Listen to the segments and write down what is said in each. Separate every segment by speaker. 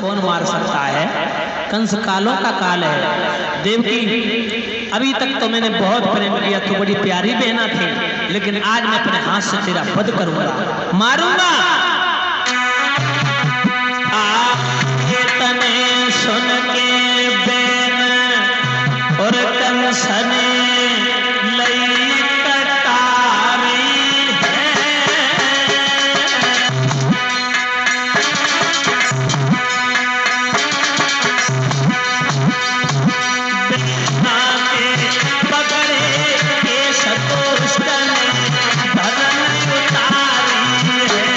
Speaker 1: कौन मार सकता है? कंस कालों का काल है। देवकी, अभी तक तो मैंने बहुत प्रेम किया, तो बड़ी प्यारी बहना थी, लेकिन आज मैं अपने हाथ से तेरा वध करूंगा, मारूंगा। तने सुन के बेन और कंस ने लई कटारी है, बेना के पकड़े के सतोष्ट ने धर्म उतारी है,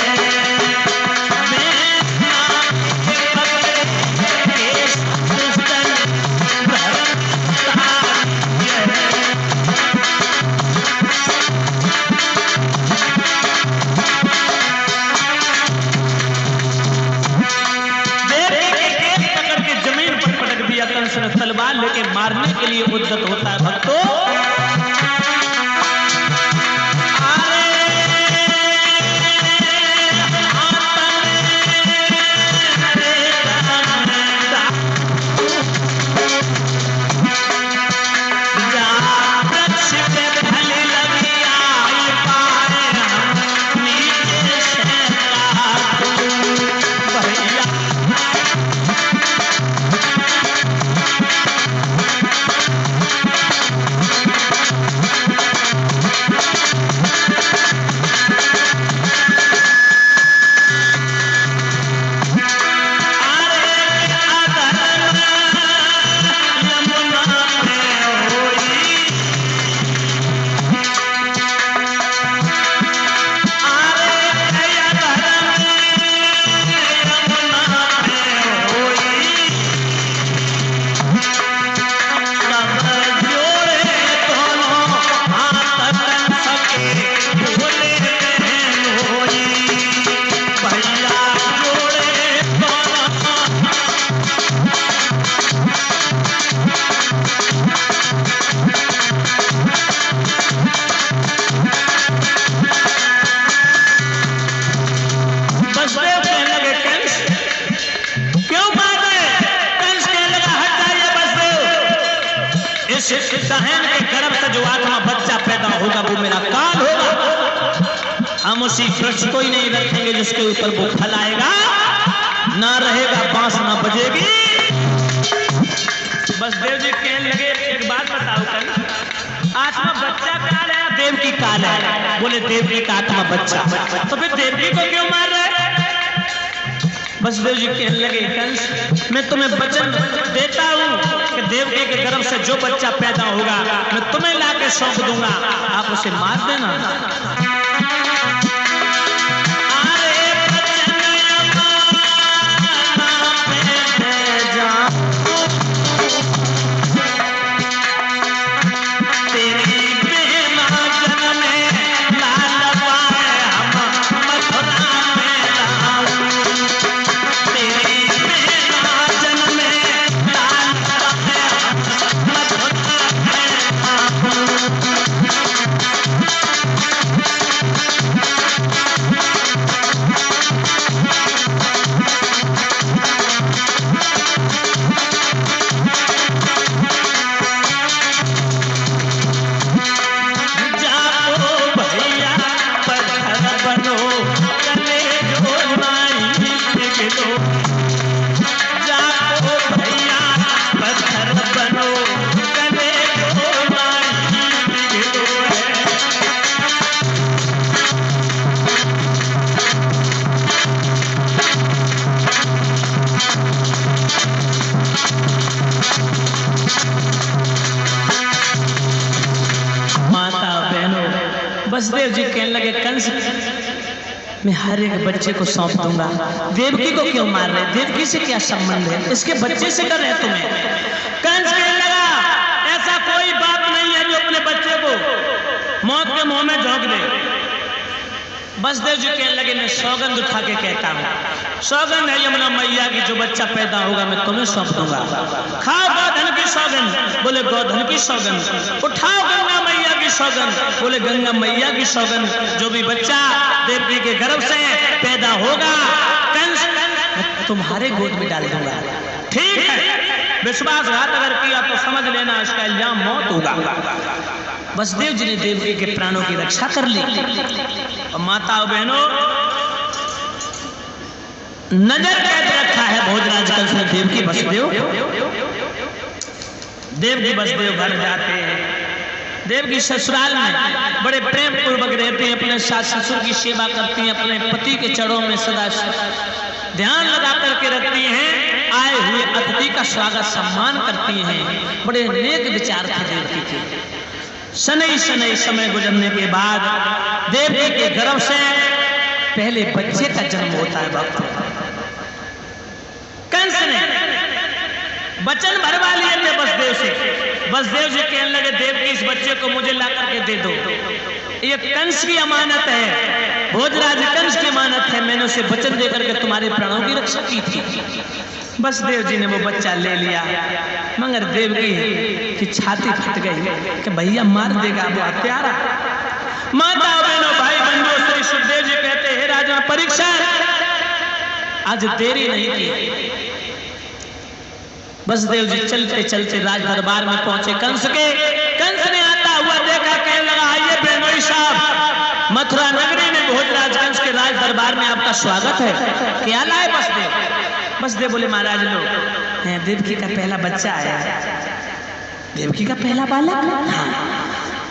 Speaker 1: बेना के पकड़े के सतोष्ट ने धर्म उतारी है। कंस ने तलवार लेके मारने के लिए उद्यत होता है। भक्तों, दहन के गर्भ से जो आत्मा बच्चा पैदा होगा वो मेरा काल होगा। हम उसी वृक्ष को ही नहीं रखेंगे जिसके ऊपर वो फल आएगा, ना रहेगा बांस ना बजेगी। बस देव जी कहने लगे, एक बात बताओ, कल आत्मा बच्चा काल है, देव की काल है? बोले देव की का आत्मा बच्चा, तो फिर देवकी को क्यों मार रहे? बस देव जी कहने लगे, कंस मैं तुम्हें वचन देता हूं कि देवकी के गर्भ से जो बच्चा पैदा होगा मैं तुम्हें लाके सौंप दूंगा, आप उसे मार देना। वसुदेव जी कहने लगे, कंस मैं हर एक बच्चे को सौंप दूंगा, देवकी को क्यों मार रहे? देवकी से क्या संबंध है? इसके बच्चे से कर रहे तुम्हें? कंस कहने लगा, ऐसा कोई बाप नहीं है जो अपने बच्चे को मौत के मुंह में झोंक दे। वसुदेव जी कहने लगे, मैं सौगंध उठा के कहता हूँ, सौगंध है यमुना मैया की, जो बच्चा पैदा होगा मैं तुम्हें सौंप दूंगा। खाओ गोधन की सौगंध, बोले गोधन की सौगंध। उठाओ गंगा मैया की सौगंध, बोले गंगा मैया की सौगंध। जो भी बच्चा देवकी के गर्भ से पैदा होगा, कंस मैं तुम्हारे गोद में डाल दूंगा। ठीक है, विश्वासघात अगर किया तो समझ लेना इसका इल्जाम मौत होगा। वसुदेव जी ने देवकी के प्राणों की रक्षा कर ली। और माता और बहनों, नजर कैद रखा है भोजराज कंस ने देवकी वसुदेव। देवकी वसुदेव घर जाते हैं। देवकी ससुराल में बड़े प्रेम पूर्वक रहते हैं, अपने सास ससुर की सेवा करती हैं, अपने पति के चरणों में सदा ध्यान लगा करके रखती हैं, आए हुए अतिथि का स्वागत सम्मान करती हैं। बड़े नेक विचार थे देवकी के। शनै शनै समय गुजरने के बाद देवकी के गर्भ से पहले बच्चे का जन्म होता है। भक्त कंस ने वचन भरवा लिए थे वसुदेव से। वसुदेव जी कहने लगे देवकी इस बच्चे को मुझे ला करके दे दो, ये कंस की अमानत है, भोजराज कंस की अमानत है, मैंने उसे वचन देकर के तुम्हारे प्राणों की रक्षा की थी। वसुदेव जी ने वो बच्चा ले लिया, मगर देवकी की छाती फट गई कि भैया मार देगा वो हत्यारा। माता बहनों भाई बंधुओं, श्री सुखदेव जी कहते हैं राजा परीक्षा आज देरी नहीं की। वसुदेव जी चलते चलते राज दरबार में पहुंचे कंस के। कंस ने आता हुआ देखा, कहने लगा आइए बेनोई साहब, मथुरा नगरी में भोजराज कंस के राज दरबार में आपका स्वागत है। क्या लाए वसुदेव? वसुदेव बोले महाराज लोग देवकी का पहला बच्चा आया। देवकी का पहला बालक? हाँ,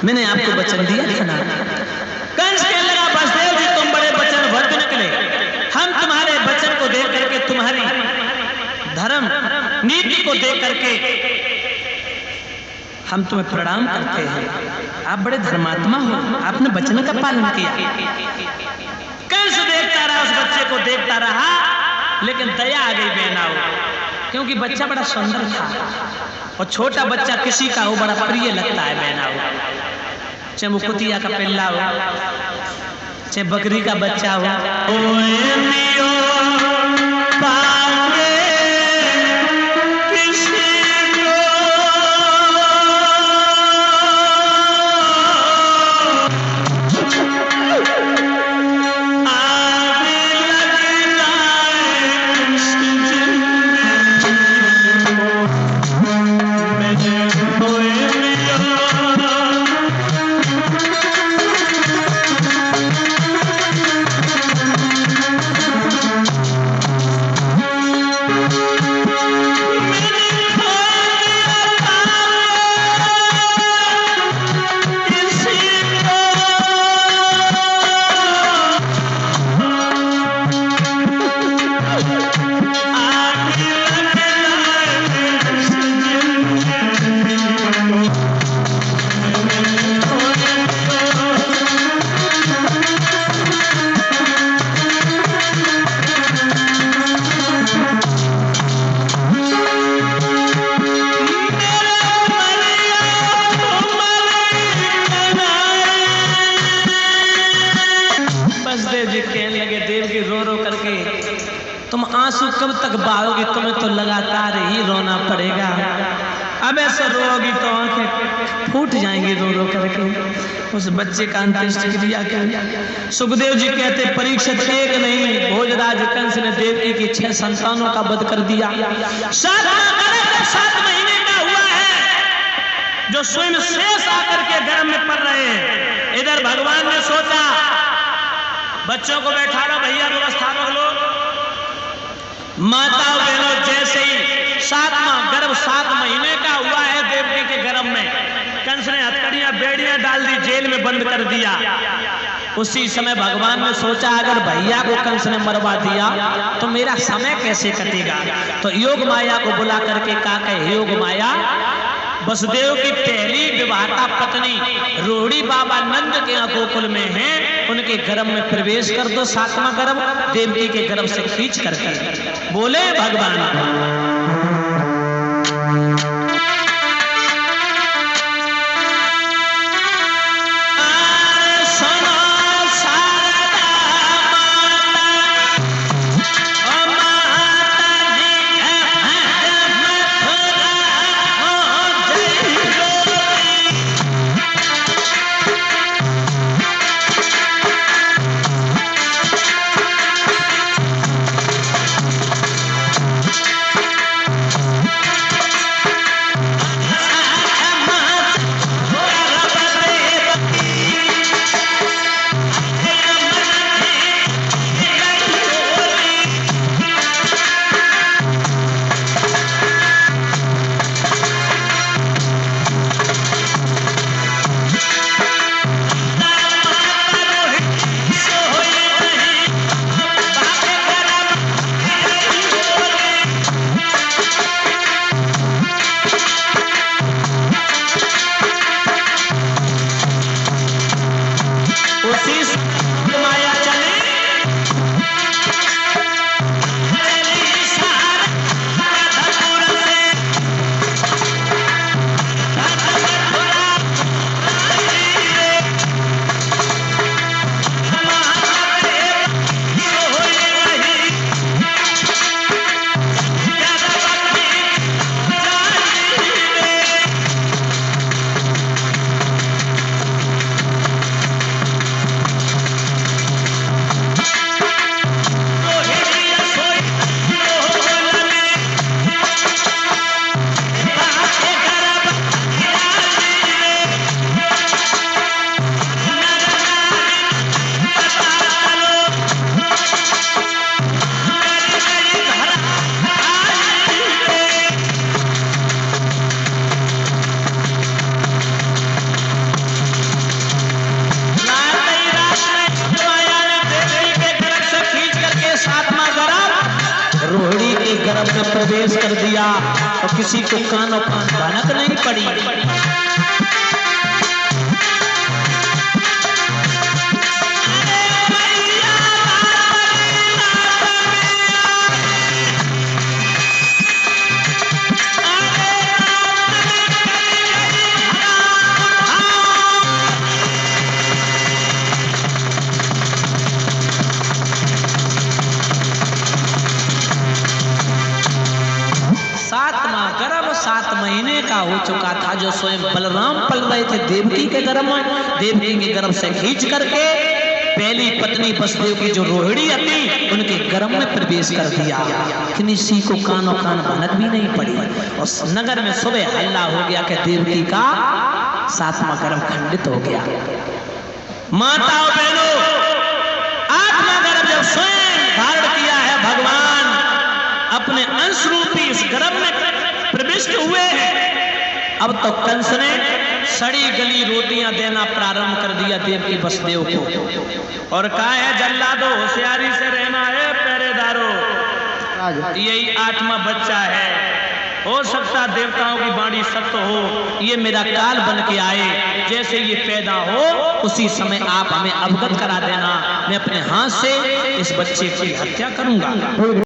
Speaker 1: मैंने आपको वचन दिया था ना। कंस कहने लगा वसुदेव जी तुम बड़े वचनबद्ध निकले, हम तुम्हारे वचन को देख करके, तुम्हारी धर्म नीति को देख करके हम तुम्हें प्रणाम करते हैं। आप बड़े धर्मात्मा हो, आपने वचन का पालन किया। कंस देखता रहा, उस बच्चे को देखता रहा, लेकिन दया आ गई बेनाऊ, क्योंकि बच्चा बड़ा सुंदर था और छोटा बच्चा किसी का हो बड़ा प्रिय लगता है बेनाऊ। चाहे वो कुतिया का पिल्ला हो, चाहे बकरी का बच्चा हो। तुम आंसू कब तक बहाओगी, तुम्हें तो लगातार ही रोना पड़ेगा। अब ऐसे रोगी तो आंखें फूट जाएंगी रो रो करके। उस बच्चे का अंत्येष्टि क्रिया कर। सुखदेव जी कहते परीक्षित एक नहीं, भोजराज कंस ने देवकी की 6 संतानों का वध कर दिया। 7 महीने का हुआ है, जो स्वयं शेष आकर के गर्भ में पड़ रहे हैं। इधर भगवान ने सोचा बच्चों को बैठा लो भैया, व्यवस्था रख लो। माता बहनों, जैसे ही 7 महीने का हुआ है देवकी के गर्भ में, कंस ने हथकड़ियां बेड़ियां डाल दी, जेल में बंद कर दिया। उसी समय भगवान ने सोचा अगर भैया को कंस ने मरवा दिया तो मेरा समय कैसे कटेगा। तो योग माया को बुला करके कहा कि योग माया, वसुदेव की पहली विवाहता पत्नी रोहिणी बाबा नंद के गोकुल में है, उनके गर्भ में प्रवेश कर दो। 7वां गर्भ देवकी के गर्भ से खींच करके बोले भगवान। प्रवेश कर दिया तो किसी को कानों कान भनक नहीं पड़ी। गर्भ 7 महीने का हो चुका था जो स्वयं बलराम पल रहे थे देवकी के गर्भ में। देवकी के गर्भ से खींच करके पहली पत्नी वसुदेव की जो रोहिणी थी उनके गर्भ में प्रवेश कर दिया। किसी को कानों कान भनक भी नहीं पड़ी। और नगर में सुबह हल्ला हो गया कि देवकी का 7वां गर्भ खंडित हो गया। माताओं बहनों, 8वां गर्भ जब स्वयं धारण किया है भगवान अपने अंश रूपी इस गर्भ में प्रविष्ट हुए हैं। अब तो कंस ने सड़ी गली रोटियां देना प्रारंभ कर दिया देवकी वसुदेव को और कहा है जल्लादो होशियारी से रहना है पहरेदारों, यही 8वां बच्चा है, हो सकता देवताओं की वाणी सत्य हो, ये मेरा काल बन के आए, जैसे ये पैदा हो उसी समय आप हमें अवगत करा देना, मैं अपने हाथ से इस बच्चे की हत्या करूंगा।